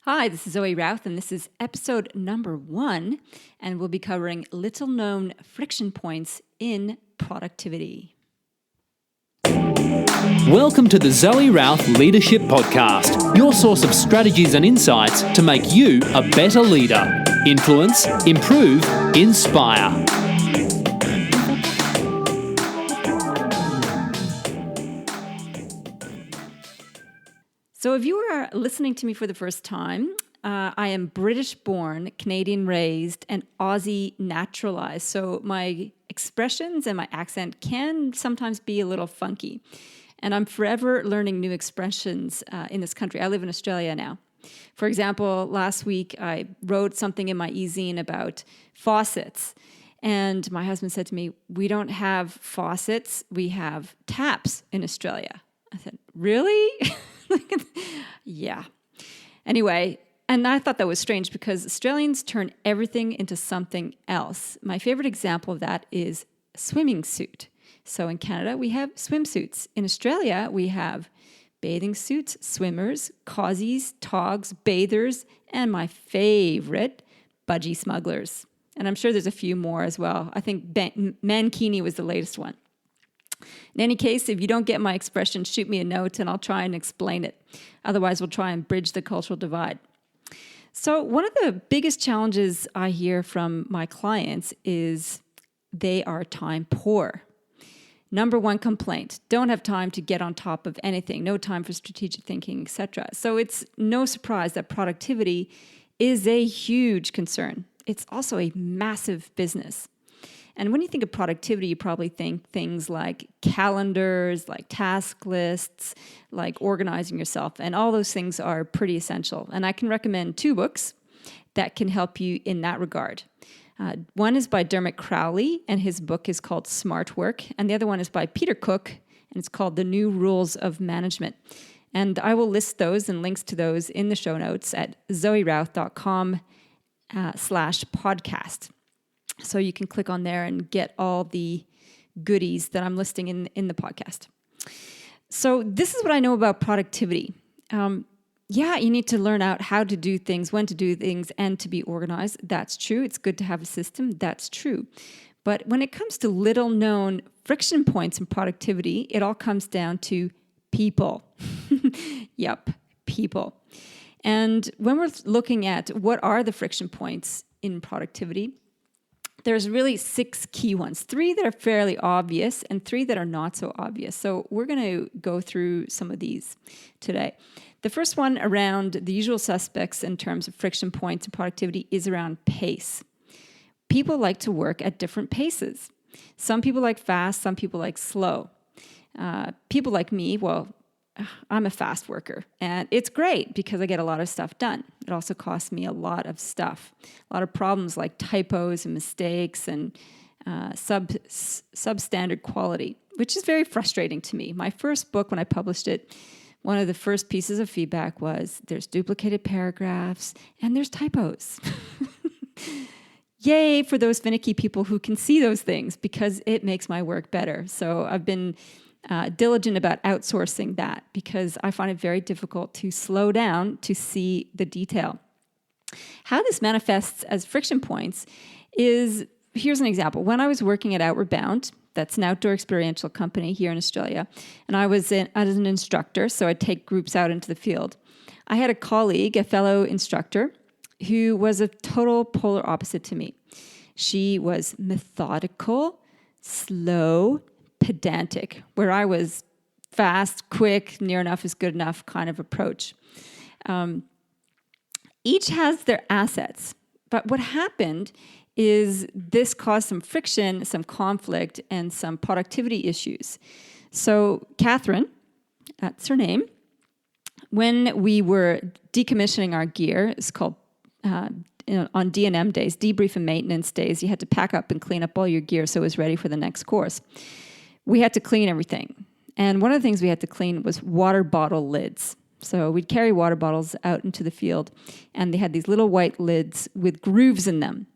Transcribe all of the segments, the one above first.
Hi, this is Zoe Routh, and this is episode number 1, and we'll be covering little-known friction points in productivity. Welcome to the Zoe Routh Leadership Podcast, your source of strategies and insights to make you a better leader. Influence, improve, inspire. So if you are listening to me for the first time, I am British-born, Canadian-raised, and Aussie naturalized. So my expressions and my accent can sometimes be a little funky. And I'm forever learning new expressions in this country. I live in Australia now. For example, last week I wrote something in my e-zine about faucets. And my husband said to me, "We don't have faucets, we have taps in Australia." I said, "Really?" Yeah. Anyway, and I thought that was strange because Australians turn everything into something else. My favorite example of that is a swimming suit. So in Canada, we have swimsuits. In Australia, we have bathing suits, swimmers, causies, togs, bathers, and my favorite, budgie smugglers. And I'm sure there's a few more as well. I think mankini was the latest one. In any case, if you don't get my expression, shoot me a note and I'll try and explain it. Otherwise, we'll try and bridge the cultural divide. So one of the biggest challenges I hear from my clients is they are time poor. Number one complaint, don't have time to get on top of anything, no time for strategic thinking, etc. So it's no surprise that productivity is a huge concern. It's also a massive business. And when you think of productivity, you probably think things like calendars, like task lists, like organizing yourself. And all those things are pretty essential. And I can recommend 2 books that can help you in that regard. One is by Dermot Crowley, and his book is called Smart Work. And the other one is by Peter Cook, and it's called The New Rules of Management. And I will list those and links to those in the show notes at zoerouth.com/podcast. So you can click on there and get all the goodies that I'm listing in the podcast. So this is what I know about productivity. You need to learn out how to do things, when to do things, and to be organized. That's true. It's good to have a system. That's true. But when it comes to little-known friction points in productivity, it all comes down to people. Yep, people. And when we're looking at what are the friction points in productivity, there's really 6 key ones, 3 that are fairly obvious and 3 that are not so obvious. So we're going to go through some of these today. The first one around the usual suspects in terms of friction points and productivity is around pace. People like to work at different paces. Some people like fast, some people like slow. People like me, I'm a fast worker, and it's great because I get a lot of stuff done. It also costs me a lot of stuff, a lot of problems like typos and mistakes and substandard quality, which is very frustrating to me. My first book, when I published it, one of the first pieces of feedback was there's duplicated paragraphs and there's typos. Yay for those finicky people who can see those things because it makes my work better. So I've been diligent about outsourcing that because I find it very difficult to slow down to see the detail. How this manifests as friction points is, here's an example. When I was working at Outward Bound, that's an outdoor experiential company here in Australia, and I was as an instructor, so I'd take groups out into the field. I had a colleague, a fellow instructor, who was a total polar opposite to me. She was methodical, slow, pedantic, where I was fast, quick, near enough is good enough kind of approach. Each has their assets, but what happened is this caused some friction, some conflict, and some productivity issues. So Catherine, that's her name, when we were decommissioning our gear, it's called on D&M days, debrief and maintenance days, you had to pack up and clean up all your gear so it was ready for the next course. We had to clean everything. And one of the things we had to clean was water bottle lids. So we'd carry water bottles out into the field, and they had these little white lids with grooves in them,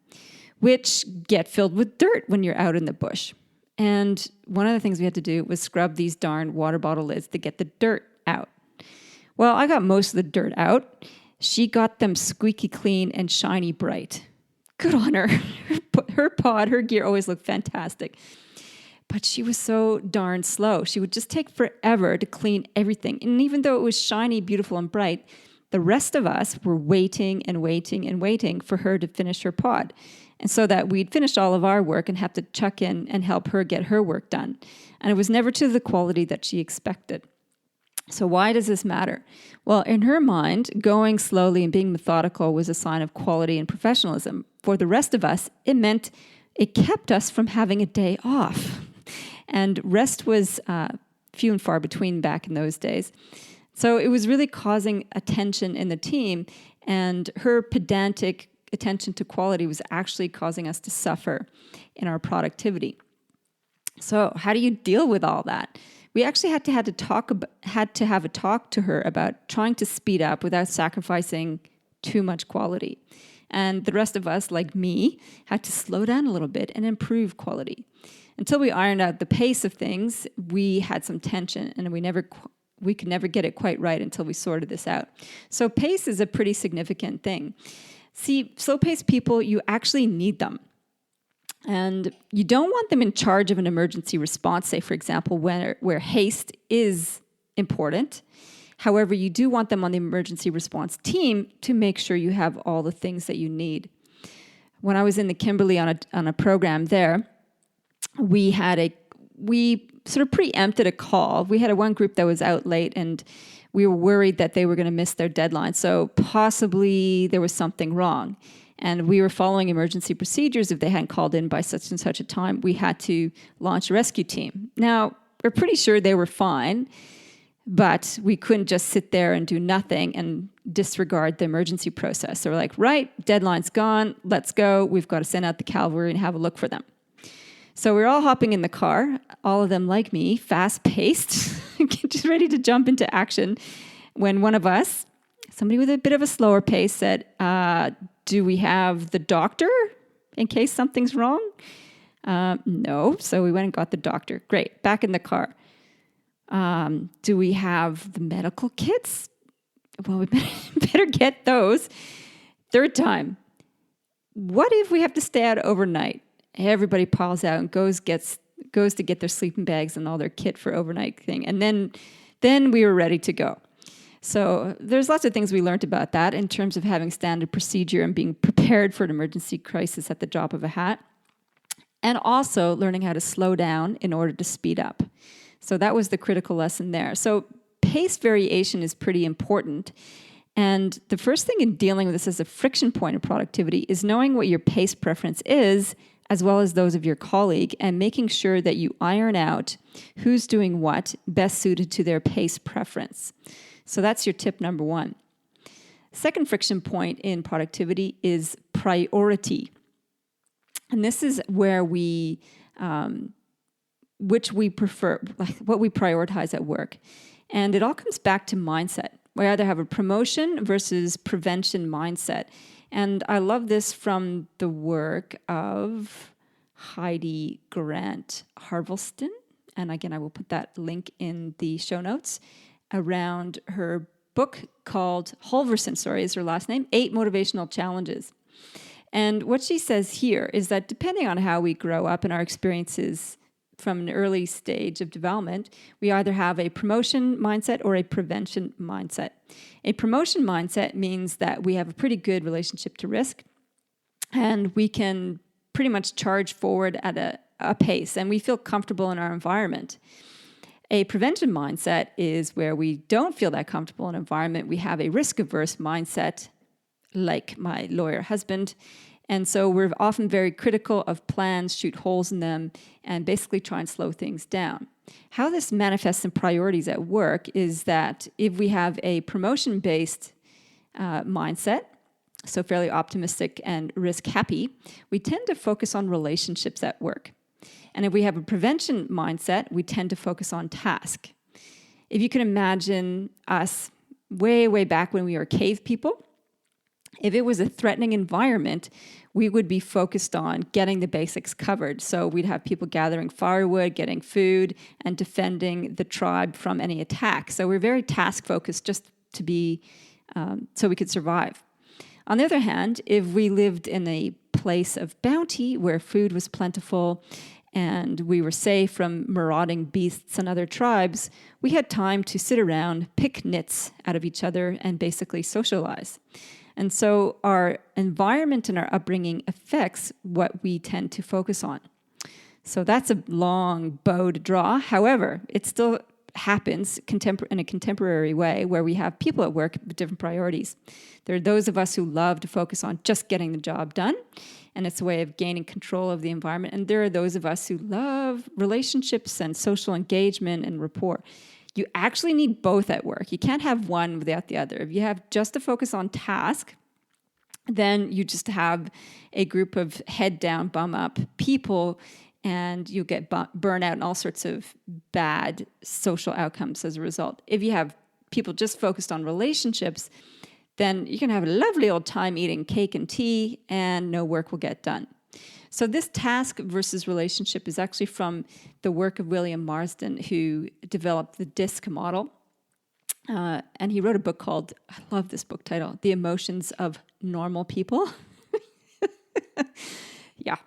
which get filled with dirt when you're out in the bush. And one of the things we had to do was scrub these darn water bottle lids to get the dirt out. Well, I got most of the dirt out, she got them squeaky clean and shiny bright. Good on her. Her pod, her gear always looked fantastic. But she was so darn slow. She would just take forever to clean everything. And even though it was shiny, beautiful, and bright, the rest of us were waiting and waiting and waiting for her to finish her pod. And so that we'd finish all of our work and have to chuck in and help her get her work done. And it was never to the quality that she expected. So why does this matter? Well, in her mind, going slowly and being methodical was a sign of quality and professionalism. For the rest of us, it kept us from having a day off. And rest was few and far between back in those days. So it was really causing a tension in the team, and her pedantic attention to quality was actually causing us to suffer in our productivity. So how do you deal with all that? We actually had to have a talk to her about trying to speed up without sacrificing too much quality. And the rest of us, like me, had to slow down a little bit and improve quality. Until we ironed out the pace of things, we had some tension, and we could never get it quite right until we sorted this out. So pace is a pretty significant thing. See, slow-paced people, you actually need them. And you don't want them in charge of an emergency response, say, for example, where haste is important. However, you do want them on the emergency response team to make sure you have all the things that you need. When I was in the Kimberley on a program there, we sort of preempted a call. We had one group that was out late, and we were worried that they were going to miss their deadline. So possibly there was something wrong. And we were following emergency procedures. If they hadn't called in by such and such a time, we had to launch a rescue team. Now, we're pretty sure they were fine, but we couldn't just sit there and do nothing and disregard the emergency process. So we're like, right, deadline's gone, let's go. We've got to send out the cavalry and have a look for them. So we're all hopping in the car, all of them like me, fast-paced, just ready to jump into action, when one of us, somebody with a bit of a slower pace, said, do we have the doctor in case something's wrong? No. So we went and got the doctor. Great. Back in the car. Do we have the medical kits? Well, we better get those. Third time. What if we have to stay out overnight? Everybody piles out and goes to get their sleeping bags and all their kit for overnight thing. And then we were ready to go. So there's lots of things we learned about that in terms of having standard procedure and being prepared for an emergency crisis at the drop of a hat. And also learning how to slow down in order to speed up. So that was the critical lesson there. So pace variation is pretty important. And the first thing in dealing with this as a friction point of productivity is knowing what your pace preference is, as well as those of your colleague, and making sure that you iron out who's doing what best suited to their pace preference. So that's your tip number one. Second friction point in productivity is priority. And this is where which we prefer, like what we prioritize at work. And it all comes back to mindset. We either have a promotion versus prevention mindset. And I love this from the work of Heidi Grant Harvelston. And again, I will put that link in the show notes, around her book called Halverson, is her last name, 8 Motivational Challenges. And what she says here is that depending on how we grow up and our experiences from an early stage of development, we either have a promotion mindset or a prevention mindset. A promotion mindset means that we have a pretty good relationship to risk, and we can pretty much charge forward at a pace, and we feel comfortable in our environment. A prevention mindset is where we don't feel that comfortable in an environment. We have a risk-averse mindset, like my lawyer husband. And so we're often very critical of plans, shoot holes in them, and basically try and slow things down. How this manifests in priorities at work is that if we have a promotion-based mindset, so fairly optimistic and risk-happy, we tend to focus on relationships at work. And if we have a prevention mindset, we tend to focus on task. If you can imagine us way, way back when we were cave people, if it was a threatening environment, we would be focused on getting the basics covered. So we'd have people gathering firewood, getting food, and defending the tribe from any attack. So we're very task-focused just to be so we could survive. On the other hand, if we lived in a place of bounty where food was plentiful and we were safe from marauding beasts and other tribes, we had time to sit around, pick nits out of each other, and basically socialize. And so our environment and our upbringing affects what we tend to focus on. So that's a long bow to draw. However, it still happens in a contemporary way where we have people at work with different priorities. There are those of us who love to focus on just getting the job done, and it's a way of gaining control of the environment. And there are those of us who love relationships and social engagement and rapport. You actually need both at work. You can't have one without the other. If you have just a focus on task, then you just have a group of head down, bum up people, and you get burnout and all sorts of bad social outcomes as a result. If you have people just focused on relationships, then you can have a lovely old time eating cake and tea and no work will get done. So this task versus relationship is actually from the work of William Marsden, who developed the DISC model. And he wrote a book called, I love this book title, The Emotions of Normal People. Yeah.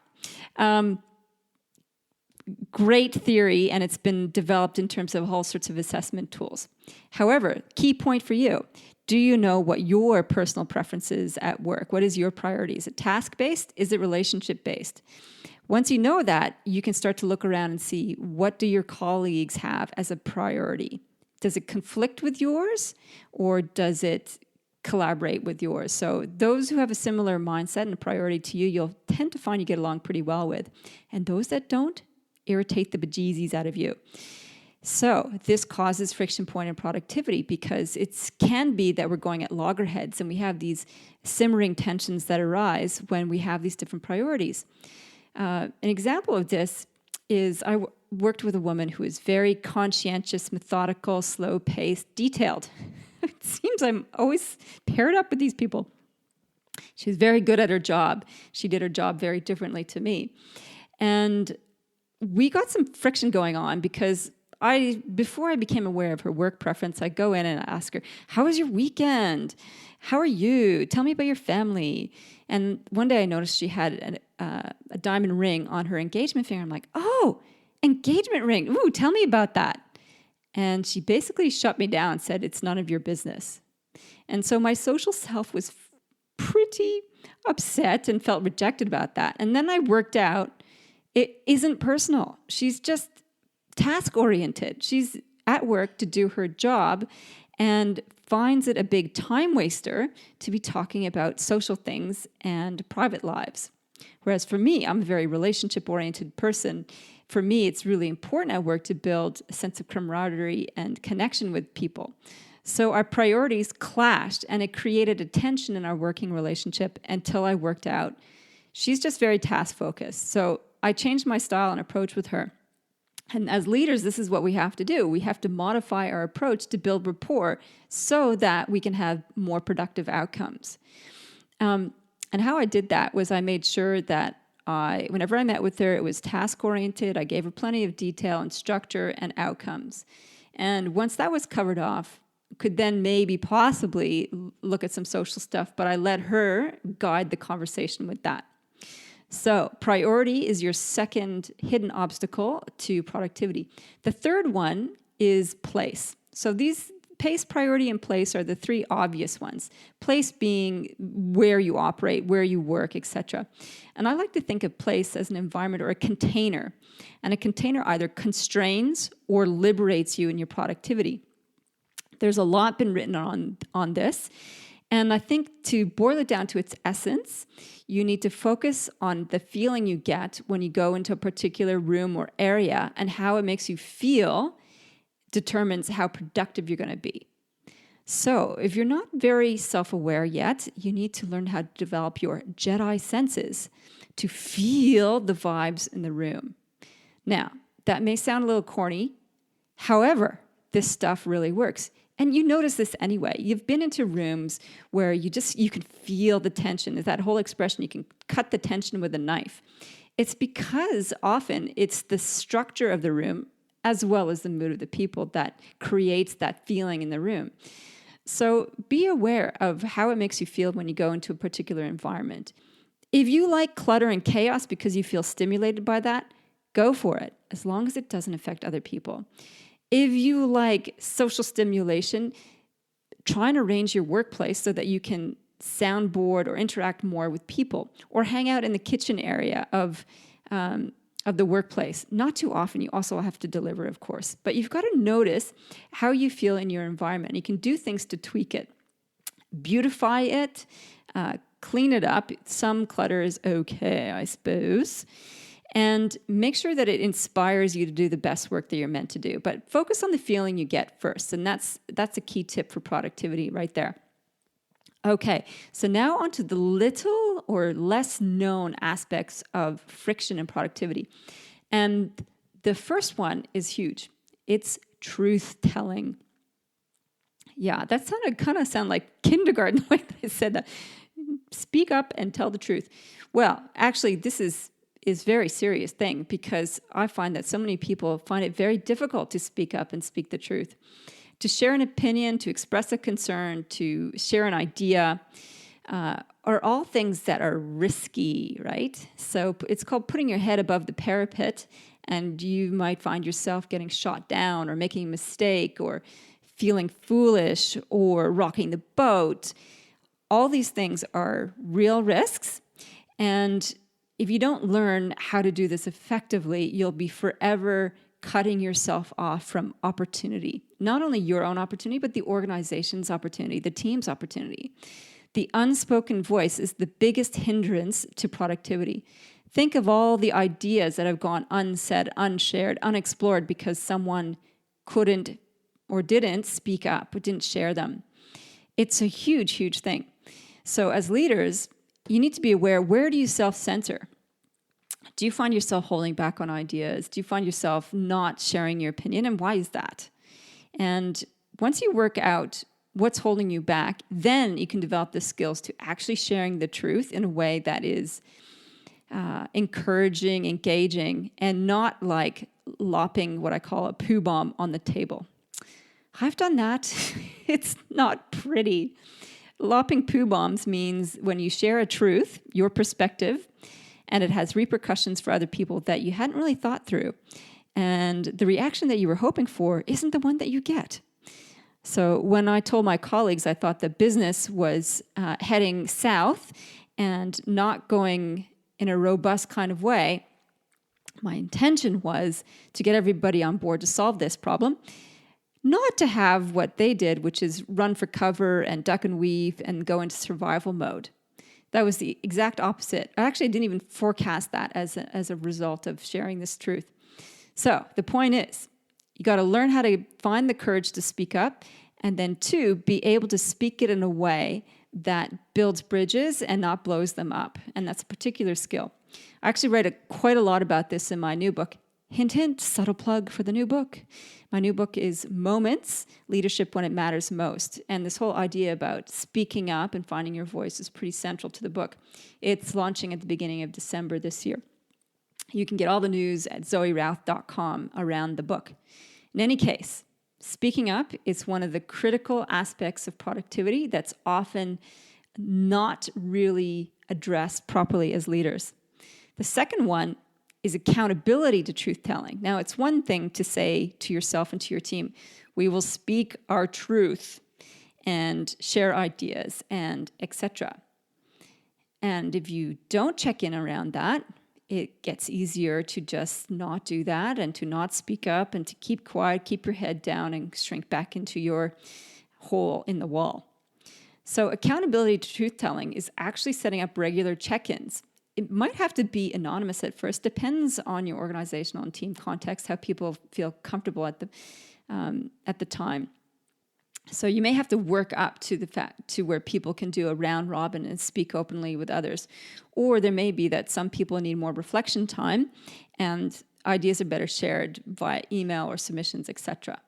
Great theory, and it's been developed in terms of all sorts of assessment tools. However, key point for you, do you know what your personal preference is at work? What is your priority? Is it task-based? Is it relationship-based? Once you know that, you can start to look around and see, what do your colleagues have as a priority? Does it conflict with yours, or does it collaborate with yours? So those who have a similar mindset and priority to you, you'll tend to find you get along pretty well with. And those that don't, irritate the bejeezies out of you. So this causes friction point in productivity, because it can be that we're going at loggerheads and we have these simmering tensions that arise when we have these different priorities. An example of this is I worked with a woman who is very conscientious, methodical, slow-paced, detailed. It seems I'm always paired up with these people. She was very good at her job. She did her job very differently to me. And we got some friction going on because before I became aware of her work preference, I go in and ask her, how was your weekend? How are you? Tell me about your family. And one day I noticed she had a diamond ring on her engagement finger. I'm like, oh, engagement ring. Ooh, tell me about that. And she basically shut me down and said, it's none of your business. And so my social self was pretty upset and felt rejected about that. And then I worked out, it isn't personal. She's just task-oriented. She's at work to do her job and finds it a big time waster to be talking about social things and private lives. Whereas for me, I'm a very relationship-oriented person. For me, it's really important at work to build a sense of camaraderie and connection with people. So our priorities clashed, and it created a tension in our working relationship until I worked out. She's just very task-focused. So I changed my style and approach with her. And as leaders, this is what we have to do. We have to modify our approach to build rapport so that we can have more productive outcomes. And how I did that was I made sure that whenever I met with her, it was task-oriented. I gave her plenty of detail and structure and outcomes. And once that was covered off, could then maybe possibly look at some social stuff, but I let her guide the conversation with that. So priority is your second hidden obstacle to productivity. The third one is place. So these pace, priority, and place are the three obvious ones. Place being where you operate, where you work, etc. And I like to think of place as an environment or a container. And a container either constrains or liberates you in your productivity. There's a lot been written on this. And I think to boil it down to its essence, you need to focus on the feeling you get when you go into a particular room or area, and how it makes you feel determines how productive you're going to be. So if you're not very self-aware yet, you need to learn how to develop your Jedi senses to feel the vibes in the room. Now, that may sound a little corny. However, this stuff really works. And you notice this anyway. You've been into rooms where you can feel the tension. Is that whole expression, you can cut the tension with a knife. It's because often it's the structure of the room as well as the mood of the people that creates that feeling in the room. So be aware of how it makes you feel when you go into a particular environment. If you like clutter and chaos because you feel stimulated by that, go for it, as long as it doesn't affect other people. If you like social stimulation, try and arrange your workplace so that you can soundboard or interact more with people, or hang out in the kitchen area of the workplace. Not too often. You also have to deliver, of course. But you've got to notice how you feel in your environment. You can do things to tweak it. Beautify it. Clean it up. Some clutter is okay, I suppose. And make sure that it inspires you to do the best work that you're meant to do. But focus on the feeling you get first. And that's a key tip for productivity right there. Okay, so now onto the little or less known aspects of friction and productivity. And the first one is huge. It's truth telling. Yeah, that sound like kindergarten the way that I said that. Speak up and tell the truth. Well, actually, this is very serious thing, because I find that so many people find it very difficult to speak up and speak the truth. To share an opinion, to express a concern, to share an idea, are all things that are risky, right? So it's called putting your head above the parapet, and you might find yourself getting shot down or making a mistake or feeling foolish or rocking the boat. All these things are real risks, and if you don't learn how to do this effectively, you'll be forever cutting yourself off from opportunity. Not only your own opportunity, but the organization's opportunity, the team's opportunity. The unspoken voice is the biggest hindrance to productivity. Think of all the ideas that have gone unsaid, unshared, unexplored because someone couldn't or didn't speak up or didn't share them. It's a huge, huge thing. So as leaders, you need to be aware, where do you self-censor? Do you find yourself holding back on ideas? Do you find yourself not sharing your opinion? And why is that? And once you work out what's holding you back, then you can develop the skills to actually sharing the truth in a way that is encouraging, engaging, and not like lopping what I call a poo bomb on the table. I've done that. It's not pretty. Lopping poo bombs means when you share a truth, your perspective, and it has repercussions for other people that you hadn't really thought through. And the reaction that you were hoping for isn't the one that you get. So when I told my colleagues I thought the business was heading south and not going in a robust kind of way, my intention was to get everybody on board to solve this problem, not to have what they did, which is run for cover and duck and weave and go into survival mode. That was the exact opposite. I actually didn't even forecast that as a result of sharing this truth. So the point is, you got to learn how to find the courage to speak up, and then 2, be able to speak it in a way that builds bridges and not blows them up. And that's a particular skill. I actually write quite a lot about this in my new book. Hint, hint, subtle plug for the new book. My new book is Moments, Leadership When It Matters Most. And this whole idea about speaking up and finding your voice is pretty central to the book. It's launching at the beginning of December this year. You can get all the news at zoerouth.com around the book. In any case, speaking up is one of the critical aspects of productivity that's often not really addressed properly as leaders. The second one is accountability to truth-telling. Now, it's one thing to say to yourself and to your team, we will speak our truth and share ideas and etc. And if you don't check in around that, it gets easier to just not do that and to not speak up and to keep quiet, keep your head down and shrink back into your hole in the wall. So accountability to truth-telling is actually setting up regular check-ins. It might have to be anonymous at first. Depends on your organizational and team context, how people feel comfortable at the time. So you may have to work up to where people can do a round robin and speak openly with others. Or there may be that some people need more reflection time and ideas are better shared via email or submissions, etc.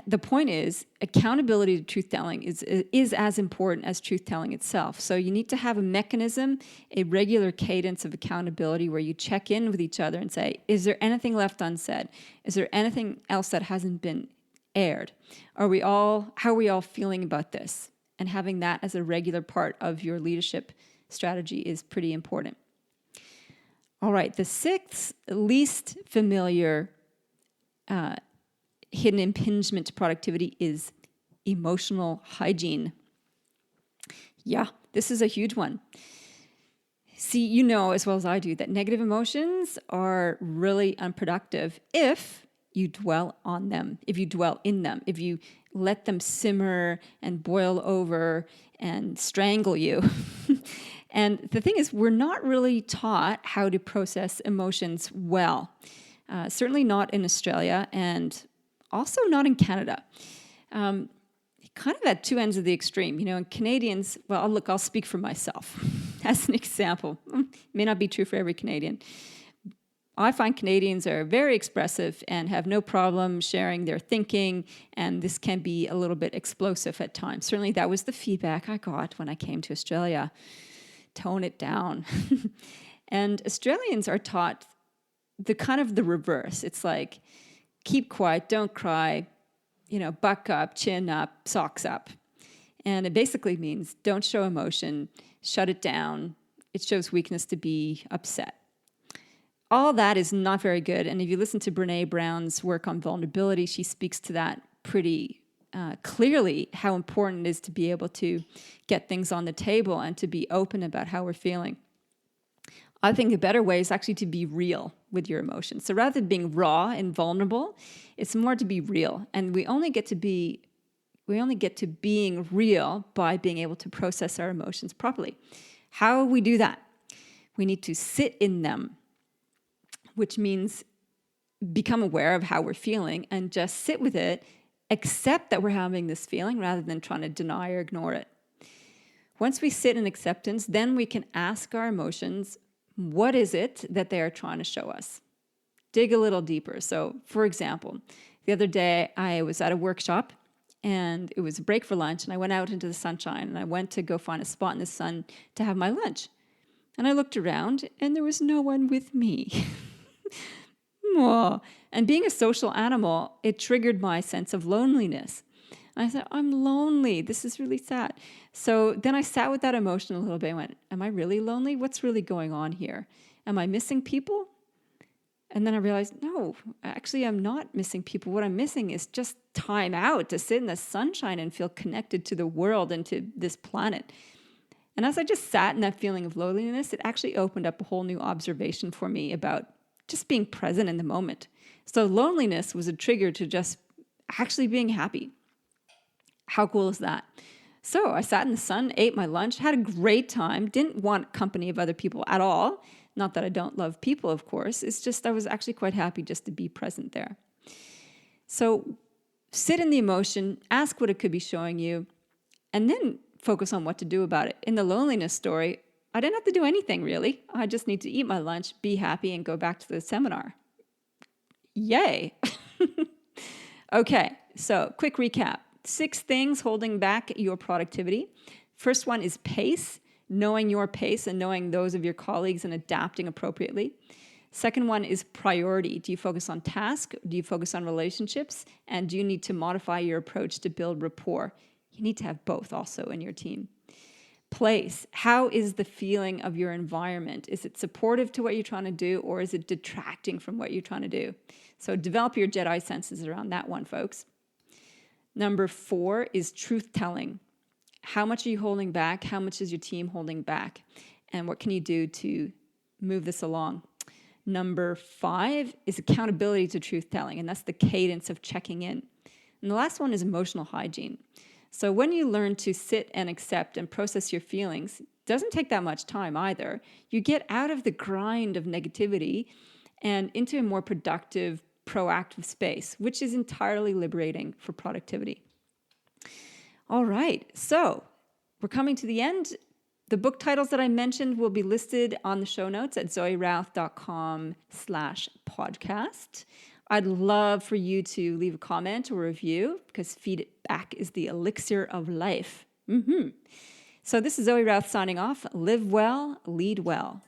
The point is, accountability to truth-telling is as important as truth-telling itself. So you need to have a mechanism, a regular cadence of accountability where you check in with each other and say, is there anything left unsaid? Is there anything else that hasn't been aired? How are we all feeling about this? And having that as a regular part of your leadership strategy is pretty important. All right, the sixth least familiar hidden impingement to productivity is emotional hygiene. Yeah, this is a huge one. See, you know as well as I do that negative emotions are really unproductive if you dwell on them, if you dwell in them, if you let them simmer and boil over and strangle you. And the thing is, we're not really taught how to process emotions well. Certainly not in Australia and also not in Canada. Kind of at two ends of the extreme. And Canadians, well, look, I'll speak for myself as an example. It may not be true for every Canadian. I find Canadians are very expressive and have no problem sharing their thinking, and this can be a little bit explosive at times. Certainly that was the feedback I got when I came to Australia. Tone it down. And Australians are taught the reverse. It's like, keep quiet, don't cry, buck up, chin up, socks up. And it basically means don't show emotion, shut it down. It shows weakness to be upset. All that is not very good. And if you listen to Brené Brown's work on vulnerability, she speaks to that pretty clearly, how important it is to be able to get things on the table and to be open about how we're feeling. I think a better way is actually to be real with your emotions. So rather than being raw and vulnerable, it's more to be real. And we only get to being real by being able to process our emotions properly. How we do that? We need to sit in them, which means become aware of how we're feeling and just sit with it, accept that we're having this feeling rather than trying to deny or ignore it. Once we sit in acceptance, then we can ask our emotions, what is it that they are trying to show us? Dig a little deeper. So, for example, the other day I was at a workshop and it was a break for lunch, and I went out into the sunshine and I went to go find a spot in the sun to have my lunch. And I looked around and there was no one with me. And being a social animal, it triggered my sense of loneliness. And I thought, I'm lonely. This is really sad. So then I sat with that emotion a little bit and went, am I really lonely? What's really going on here? Am I missing people? And then I realized, no, actually I'm not missing people. What I'm missing is just time out to sit in the sunshine and feel connected to the world and to this planet. And as I just sat in that feeling of loneliness, it actually opened up a whole new observation for me about just being present in the moment. So loneliness was a trigger to just actually being happy. How cool is that? So I sat in the sun, ate my lunch, had a great time, didn't want company of other people at all. Not that I don't love people, of course. It's just I was actually quite happy just to be present there. So sit in the emotion, ask what it could be showing you, and then focus on what to do about it. In the loneliness story, I didn't have to do anything really. I just need to eat my lunch, be happy, and go back to the seminar. Yay. Okay, so quick recap. 6 things holding back your productivity. First one is pace, knowing your pace and knowing those of your colleagues and adapting appropriately. Second one is priority. Do you focus on task? Do you focus on relationships? And do you need to modify your approach to build rapport? You need to have both also in your team. Place. How is the feeling of your environment? Is it supportive to what you're trying to do, or is it detracting from what you're trying to do? So develop your Jedi senses around that one, folks. Number 4 is truth-telling. How much are you holding back? How much is your team holding back? And what can you do to move this along? Number 5 is accountability to truth-telling, and that's the cadence of checking in. And the last one is emotional hygiene. So when you learn to sit and accept and process your feelings, it doesn't take that much time either. You get out of the grind of negativity and into a more productive, proactive space, which is entirely liberating for productivity. All right, so we're coming to the end. The book titles that I mentioned will be listed on the show notes at zoerouth.com/podcast. I'd love for you to leave a comment or review because feedback is the elixir of life. So this is Zoe Routh signing off. Live well, lead well.